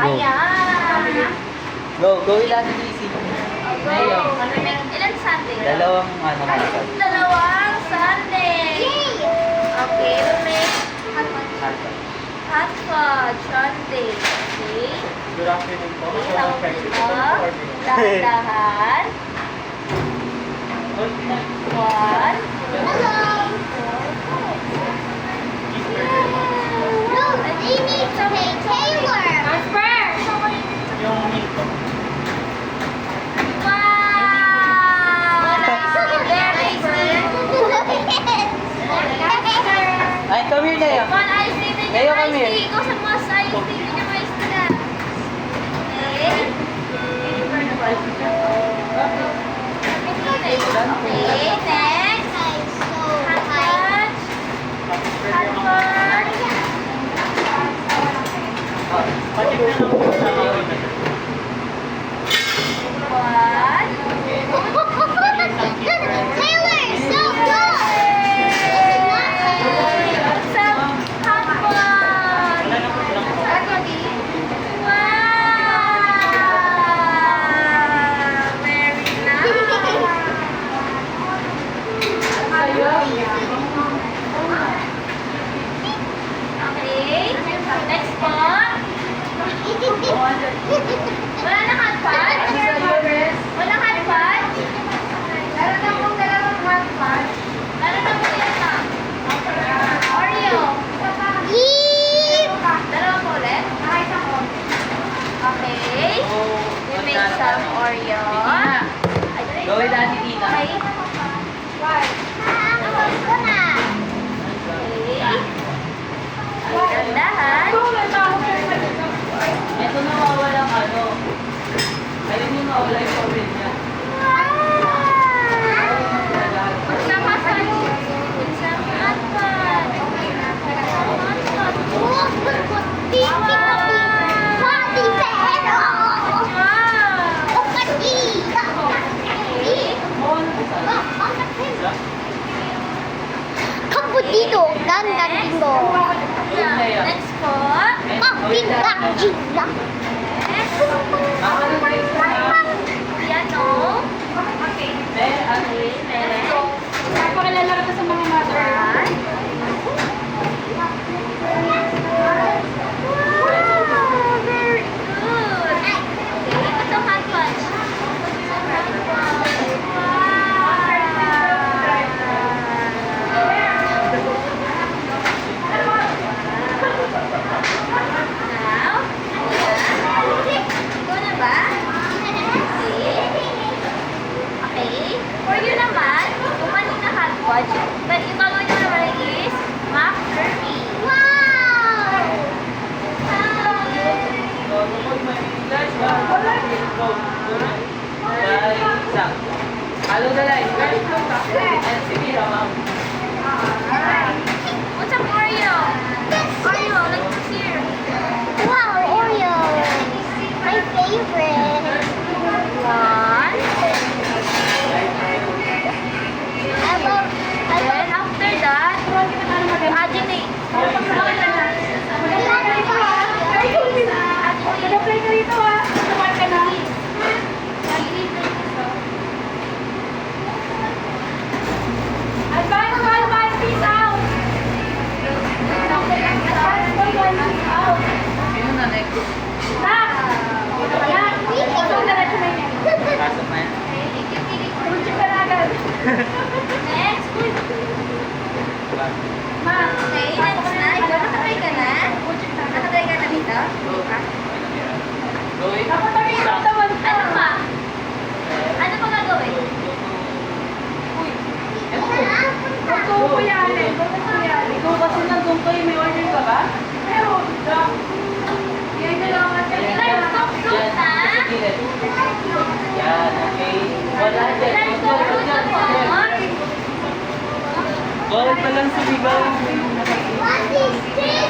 Ayan. Go ilan si DC. Ngayon. Ilan Sunday? Dalawang ano ka. Dalawang Sunday. Okay, we make hot fudge Sunday. Okay. Good afternoon po. Okay, tawag dito. Dahan-dahan. One. Yung meat po. Ay, come here na yun. One ice tea, then Ngayon yung kami. ice tea. Ikaw sa mga ice tea, then yung ice tea na. Okay. Okay, next. Hot fudge. Hot fudge. Pati po lang po sa mga One. Some hot fudge. Wala na po lang po. Wow! Very nice. Okay. Next po. Wala na hot fudge? Wala hot fudge? Meron na pong dalawang hot fudge. Meron na po yan na. Oreo. Dalawa po ulit? Okay. We make some Oreo. Go ilan si Tina. Okay. Okay. Gandahan. Ito nawawalang ano. Ayun yung nawawala yung oven niya. Some hot fudge. Some hot fudge. Kaputito, ganggang dito. Next po. Kapitang jingga. Next. Piano. Okay. Let's go. Pakilalaro ka sa mga mother. Wow, very good. Okay, ito hot fudge. Hot fudge. Now, ito na ba? Okay. For you naman, kung kanina hot fudge, but yung gagawin mo naman is macaroni. Wow! Halo na lang. Sige, ma'am. What's up, Oreo? Oreo, like this here. Wow, Oreo. My favorite. One. I Then after that, aginate. Nag-play ka rito ha. Tumahan ka na. Advance 1 piece out. Advance 1 piece out. Sino na next? Stop. Yan. Ito diretso na yun. Pasok na yan. Tulog ka na agad. Next. Uy. Ma. Okay, next na. Ikaw, nakatry ka na? Nakatry ka na dito? Go it. Ako tayo yung tawan ka. Ano pa? Ano pa gagawin? Ito ko yan eh. Ikaw kasi nandun kayo, may order ka ba? Meron. Yan ka lang at yan. Let's go fruit na. Yan, okay. Wala dyan. Let's go fruit na po. Bawal pa lang sumigaw. What is this?